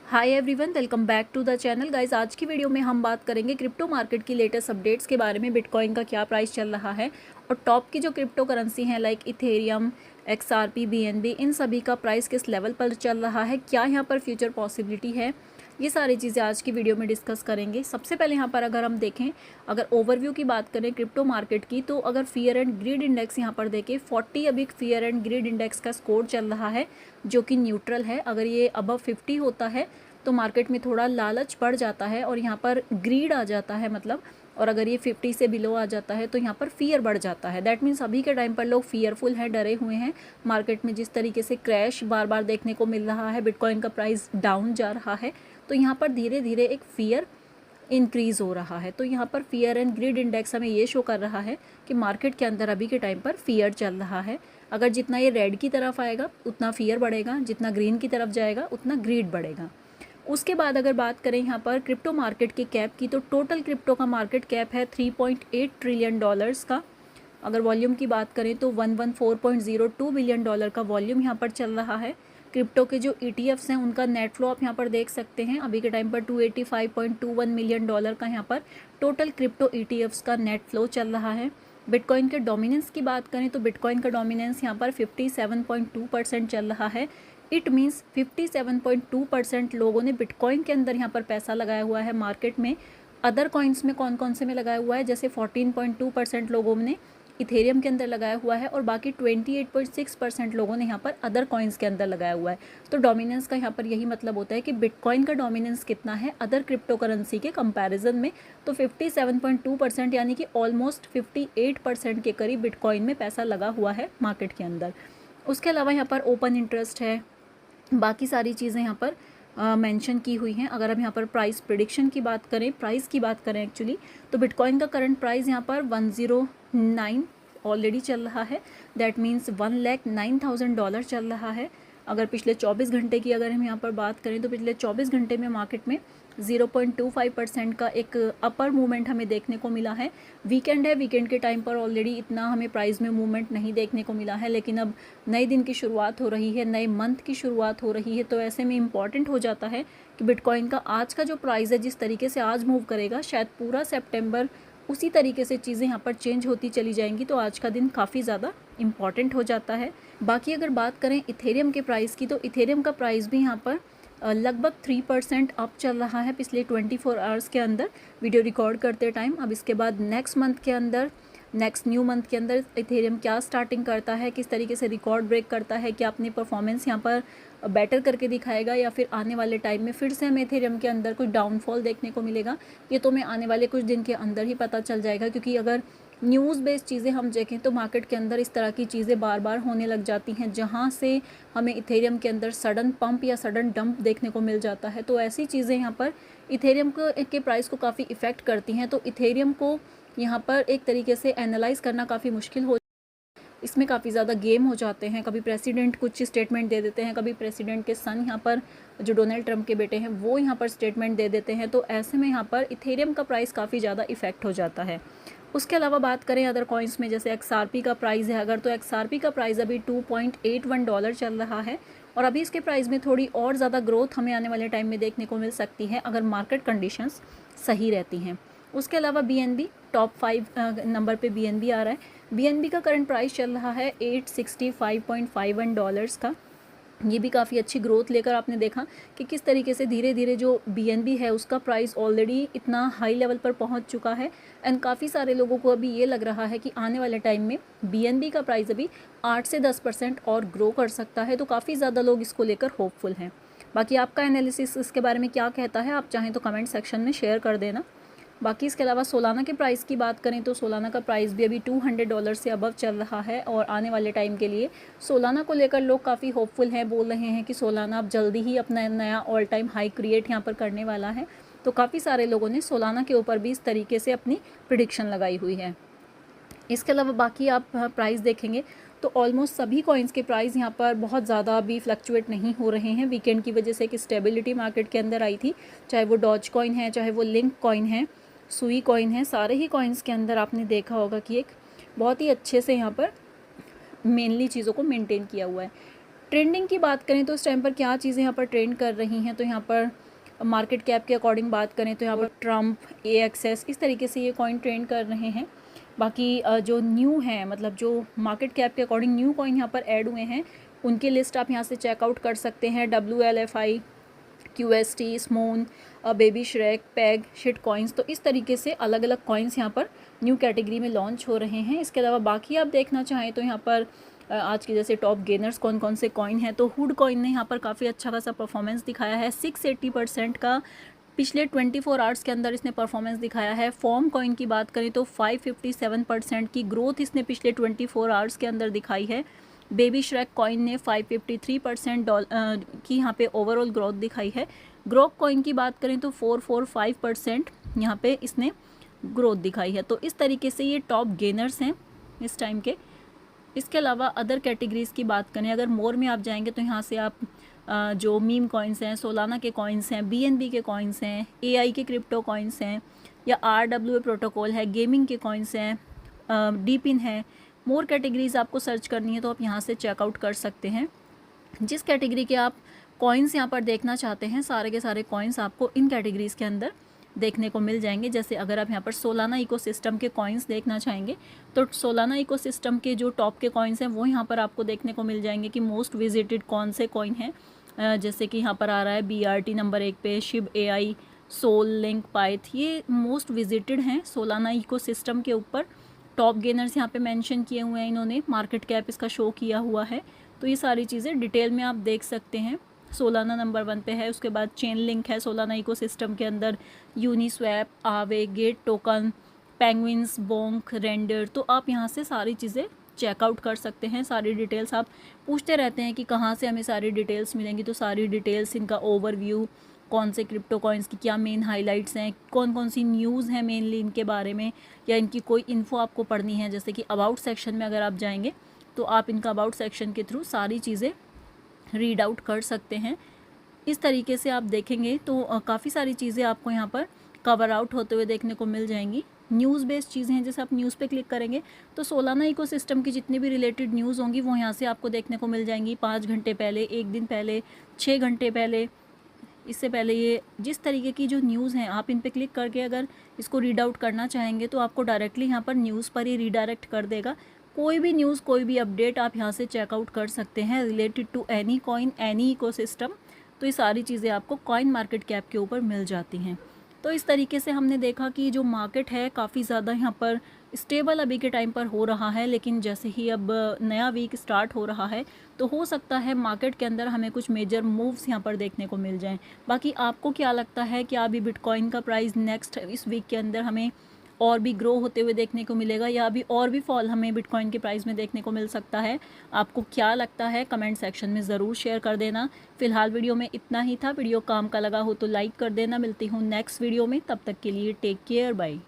Hi everyone, welcome back to the channel guys. आज की video में हम बात करेंगे क्रिप्टो मार्केट की लेटेस्ट अपडेट्स के बारे में। बिटकॉइन का क्या प्राइस चल रहा है और टॉप की जो क्रिप्टो करेंसी हैं लाइक इथेरियम, एक्सआरपी, बीएनबी, इन सभी का प्राइस किस लेवल पर चल रहा है, क्या यहाँ पर फ्यूचर पॉसिबिलिटी है, ये सारी चीज़ें आज की वीडियो में डिस्कस करेंगे। सबसे पहले यहाँ पर अगर हम देखें, अगर ओवरव्यू की बात करें क्रिप्टो मार्केट की, तो अगर फियर एंड ग्रीड इंडेक्स यहाँ पर देखें 40 अभी फियर एंड ग्रीड इंडेक्स का स्कोर चल रहा है जो कि न्यूट्रल है। अगर ये अबव 50 होता है तो मार्केट में थोड़ा लालच बढ़ जाता है और यहाँ पर ग्रीड आ जाता है मतलब, और अगर ये 50 से बिलो आ जाता है तो यहाँ पर फियर बढ़ जाता है। दैट मीन्स अभी के टाइम पर लोग फियरफुल हैं, डरे हुए हैं। मार्केट में जिस तरीके से क्रैश बार बार देखने को मिल रहा है, बिटकॉइन का प्राइस डाउन जा रहा है, तो यहाँ पर धीरे धीरे एक फियर इंक्रीज़ हो रहा है। तो यहाँ पर फियर एंड ग्रीड इंडेक्स हमें ये शो कर रहा है कि मार्केट के अंदर अभी के टाइम पर फियर चल रहा है। अगर जितना ये रेड की तरफ आएगा उतना फियर बढ़ेगा, जितना ग्रीन की तरफ जाएगा उतना ग्रीड बढ़ेगा। उसके बाद अगर बात करें यहाँ पर क्रिप्टो मार्केट के कैप की, तो टोटल क्रिप्टो का मार्केट कैप है 3.8 ट्रिलियन डॉलर्स का। अगर वॉल्यूम की बात करें तो 114.02 बिलियन डॉलर का वॉल्यूम यहाँ पर चल रहा है। क्रिप्टो के जो ETFs हैं उनका नेट फ्लो आप यहाँ पर देख सकते हैं। अभी के टाइम पर 285.21 मिलियन डॉलर का यहाँ पर टोटल क्रिप्टो ETFs का नेट फ्लो चल रहा है। बिटकॉइन के डोमिनेंस की बात करें तो बिटकॉइन का डोमिनेंस यहाँ पर 57.2% चल रहा है। इट मीन्स 57.2% लोगों ने बिटकॉइन के अंदर यहाँ पर पैसा लगाया हुआ है मार्केट में। अदर कॉइन्स में कौन कौन से में लगाया हुआ है, जैसे 14.2% लोगों ने इथेरियम के अंदर लगाया हुआ है और बाकी 28.6% लोगों ने यहाँ पर अदर कॉइन्स के अंदर लगाया हुआ है। तो डोमिनेंस का यहाँ पर यही मतलब होता है कि बिटकॉइन का डोमिनेंस कितना है अदर क्रिप्टो करेंसी के कंपैरिजन में। तो 57.2% यानी कि ऑलमोस्ट 58% के करीब बिटकॉइन में पैसा लगा हुआ है मार्केट के अंदर। उसके अलावा यहाँ पर ओपन इंटरेस्ट है, बाकी सारी चीज़ें यहाँ पर मेंशन की हुई हैं। अगर हम यहाँ पर प्राइस प्रिडिक्शन की बात करें, प्राइस की बात करें एक्चुअली, तो बिटकॉइन का करंट प्राइस यहाँ पर 109 ऑलरेडी चल रहा है। दैट मीन्स $1,09,000 चल रहा है। अगर पिछले 24 घंटे की अगर हम यहाँ पर बात करें तो पिछले 24 घंटे में मार्केट में 0.25% का एक अपर मूवमेंट हमें देखने को मिला है। वीकेंड है, वीकेंड के टाइम पर ऑलरेडी इतना हमें प्राइस में मूवमेंट नहीं देखने को मिला है, लेकिन अब नए दिन की शुरुआत हो रही है, नए मंथ की शुरुआत हो रही है, तो ऐसे में इम्पॉर्टेंट हो जाता है कि बिटकॉइन का आज का जो प्राइस है जिस तरीके से आज मूव करेगा, शायद पूरा सितंबर उसी तरीके से चीज़ें यहाँ पर चेंज होती चली जाएंगी। तो आज का दिन काफ़ी ज़्यादा इम्पॉर्टेंट हो जाता है। बाकी अगर बात करें इथेरियम के प्राइस की, तो इथेरियम का प्राइस भी यहाँ पर लगभग 3% अप चल रहा है पिछले 24 आवर्स के अंदर वीडियो रिकॉर्ड करते टाइम। अब इसके बाद नेक्स्ट मंथ के अंदर, नेक्स्ट न्यू मंथ के अंदर इथेरियम क्या स्टार्टिंग करता है, किस तरीके से रिकॉर्ड ब्रेक करता है, क्या अपनी परफॉर्मेंस यहाँ पर बेटर करके दिखाएगा या फिर आने वाले टाइम में फिर से हमें इथेरियम के अंदर कुछ डाउनफॉल देखने को मिलेगा, ये तो हमें आने वाले कुछ दिन के अंदर ही पता चल जाएगा। क्योंकि अगर न्यूज़ बेस्ड चीज़ें हम देखें तो मार्केट के अंदर इस तरह की चीज़ें बार बार होने लग जाती हैं जहाँ से हमें इथेरियम के अंदर सडन पंप या सडन डंप देखने को मिल जाता है। तो ऐसी चीज़ें यहाँ पर इथेरियम के प्राइस को काफ़ी इफ़ेक्ट करती हैं। तो इथेरियम को यहाँ पर एक तरीके से एनालाइज करना काफ़ी मुश्किल हो, इसमें काफ़ी ज़्यादा गेम हो जाते हैं। कभी प्रेसिडेंट कुछ स्टेटमेंट दे देते हैं, कभी प्रेसिडेंट के सन यहाँ पर जो डोनाल्ड ट्रंप के बेटे हैं वो यहाँ पर स्टेटमेंट दे देते हैं। तो ऐसे में यहाँ पर इथेरियम का प्राइस काफ़ी ज़्यादा इफेक्ट हो जाता है। उसके अलावा बात करें अदर कॉइन्स में, जैसे XRP का प्राइस है अगर, तो XRP का प्राइस अभी $2.81 चल रहा है और अभी इसके प्राइस में थोड़ी और ज़्यादा ग्रोथ हमें आने वाले टाइम में देखने को मिल सकती है अगर मार्केट कंडीशंस सही रहती हैं। उसके अलावा BNB टॉप 5 नंबर पे BNB आ रहा है। BNB का करंट प्राइस चल रहा है $865.51 का। ये भी काफ़ी अच्छी ग्रोथ लेकर आपने देखा कि किस तरीके से धीरे धीरे जो BNB है उसका प्राइस ऑलरेडी इतना हाई लेवल पर पहुंच चुका है। एंड काफ़ी सारे लोगों को अभी ये लग रहा है कि आने वाले टाइम में BNB का प्राइस अभी 8 से 10% और ग्रो कर सकता है। तो काफ़ी ज़्यादा लोग इसको लेकर होपफुल हैं। बाकी आपका एनालिसिस इसके बारे में क्या कहता है, आप चाहें तो कमेंट सेक्शन में शेयर कर देना। बाकी इसके अलावा सोलाना के प्राइस की बात करें तो सोलाना का प्राइस भी अभी $200 से अबव चल रहा है और आने वाले टाइम के लिए सोलाना को लेकर लोग काफ़ी होपफुल हैं, बोल रहे हैं कि सोलाना अब जल्दी ही अपना नया ऑल टाइम हाई क्रिएट यहाँ पर करने वाला है। तो काफ़ी सारे लोगों ने सोलाना के ऊपर भी इस तरीके से अपनी प्रिडिक्शन लगाई हुई है। इसके अलावा बाकी आप प्राइस देखेंगे तो ऑलमोस्ट सभी कॉइन्स के प्राइस यहाँ पर बहुत ज़्यादा अभी फ्लक्चुएट नहीं हो रहे हैं। वीकेंड की वजह से एक स्टेबिलिटी मार्केट के अंदर आई थी, चाहे वो डॉज कॉइन है, चाहे वो लिंक कॉइन है, सुई कॉइन है, सारे ही कॉइन्स के अंदर आपने देखा होगा कि एक बहुत ही अच्छे से यहाँ पर मेनली चीज़ों को मेंटेन किया हुआ है। ट्रेंडिंग की बात करें तो इस टाइम पर क्या चीज़ें यहाँ पर ट्रेंड कर रही हैं, तो यहाँ पर मार्केट कैप के अकॉर्डिंग बात करें तो यहाँ पर ट्रम्प, AXS, इस तरीके से ये कॉइन ट्रेंड कर रहे हैं। बाकी जो न्यू हैं, मतलब जो मार्केट कैप के अकॉर्डिंग न्यू कॉइन यहाँ पर ऐड हुए हैं, उनकी लिस्ट आप यहाँ से चेकआउट कर सकते हैं। WLFI, QST, स्मून, बेबी श्रैक, पैग, शिट कॉइन्स। तो इस तरीके से अलग अलग कॉइन्स यहाँ पर न्यू कैटेगरी में लॉन्च हो रहे हैं। इसके अलावा बाकी आप देखना चाहें तो यहाँ पर आज के जैसे टॉप गेनर्स कौन कौन से कॉइन हैं, तो हुड कॉइन ने यहाँ पर काफ़ी अच्छा खासा परफॉर्मेंस दिखाया है। 680% का पिछले 24 आवर्स के अंदर इसने परफॉर्मेंस दिखाया है। फॉर्म कॉइन की बात करें तो 557% की ग्रोथ इसने पिछले 24 आवर्स के अंदर दिखाई है। बेबी श्रैक कॉइन ने 553% की यहाँ पे ओवरऑल ग्रोथ दिखाई है। ग्रोक कॉइन की बात करें तो 445% यहाँ पे इसने ग्रोथ दिखाई है। तो इस तरीके से ये टॉप गेनर्स हैं इस टाइम के। इसके अलावा अदर कैटेगरीज़ की बात करें, अगर मोर में आप जाएंगे तो यहाँ से आप जो मीम कॉइन्स हैं, सोलाना के कॉइन्स हैं, BNB के कॉइन्स हैं, AI के क्रिप्टो कॉइन्स हैं, या RWA प्रोटोकॉल है, गेमिंग के कॉइन्स हैं, डीपिन है। मोर कैटेगरीज़ आपको सर्च करनी है तो आप यहाँ से चेकआउट कर सकते हैं। जिस कैटेगरी के आप कॉइन्स यहाँ पर देखना चाहते हैं, सारे के सारे कॉइन्स आपको इन कैटेगरीज़ के अंदर देखने को मिल जाएंगे। जैसे अगर आप यहाँ पर सोलाना इकोसिस्टम के कॉइन्स देखना चाहेंगे तो सोलाना इकोसिस्टम के जो टॉप के कॉइन्स हैं वो यहाँ पर आपको देखने को मिल जाएंगे कि मोस्ट विजिटेड कौन से कॉइन हैं। जैसे कि यहाँ पर आ रहा है BRT नंबर 1 पे, Shiv AI, soul, link, path, ये मोस्ट विजिटेड हैं सोलाना इकोसिस्टम के ऊपर। टॉप गेनर्स यहाँ पे मेंशन किए हुए हैं इन्होंने, मार्केट कैप इसका शो किया हुआ है। तो ये सारी चीज़ें डिटेल में आप देख सकते हैं। सोलाना नंबर 1 पे है, उसके बाद चेन लिंक है सोलाना इकोसिस्टम के अंदर, यूनिस्वैप, आवे, gate token, penguins, Bonk, render. तो आप यहाँ से सारी चीज़ें चेकआउट कर सकते हैं। सारी डिटेल्स आप पूछते रहते हैं कि कहाँ से हमें सारी डिटेल्स मिलेंगी, तो सारी डिटेल्स, इनका ओवरव्यू, कौन से क्रिप्टो कॉइन्स की क्या मेन हाइलाइट्स हैं, कौन कौन सी न्यूज़ हैं मेनली इनके बारे में, या इनकी कोई इन्फो आपको पढ़नी है, जैसे कि अबाउट सेक्शन में अगर आप जाएंगे तो आप इनका अबाउट सेक्शन के थ्रू सारी चीज़ें रीड आउट कर सकते हैं। इस तरीके से आप देखेंगे तो काफ़ी सारी चीज़ें आपको यहाँ पर कवर आउट होते हुए देखने को मिल जाएंगी। न्यूज़ बेस्ड चीज़ें हैं, जैसे आप न्यूज़ पे क्लिक करेंगे तो सोलाना इकोसिस्टम की जितनी भी रिलेटेड न्यूज़ होंगी वो यहाँ से आपको देखने को मिल जाएंगी। 5 घंटे पहले, 1 दिन पहले, 6 घंटे पहले, इससे पहले, ये जिस तरीके की जो न्यूज़ हैं आप इन पे क्लिक करके अगर इसको रीड आउट करना चाहेंगे तो आपको डायरेक्टली यहाँ पर न्यूज़ पर ही रीडायरेक्ट कर देगा। कोई भी न्यूज़, कोई भी अपडेट आप यहाँ से चेकआउट कर सकते हैं related to any coin, any ecosystem. तो ये सारी चीज़ें आपको कॉइन मार्केट कैप के ऊपर मिल जाती हैं। तो इस तरीके से हमने देखा कि जो मार्केट है काफ़ी ज़्यादा यहाँ पर स्टेबल अभी के टाइम पर हो रहा है, लेकिन जैसे ही अब नया वीक स्टार्ट हो रहा है तो हो सकता है मार्केट के अंदर हमें कुछ मेजर मूव्स यहाँ पर देखने को मिल जाएं। बाकी आपको क्या लगता है कि अभी बिटकॉइन का प्राइस नेक्स्ट इस वीक के अंदर हमें और भी ग्रो होते हुए देखने को मिलेगा, या अभी और भी फॉल हमें बिटकॉइन के प्राइस में देखने को मिल सकता है? आपको क्या लगता है कमेंट सेक्शन में ज़रूर शेयर कर देना। फिलहाल वीडियो में इतना ही था। वीडियो काम का लगा हो तो लाइक कर देना। मिलती हूँ नेक्स्ट वीडियो में, तब तक के लिए टेक केयर, बाय।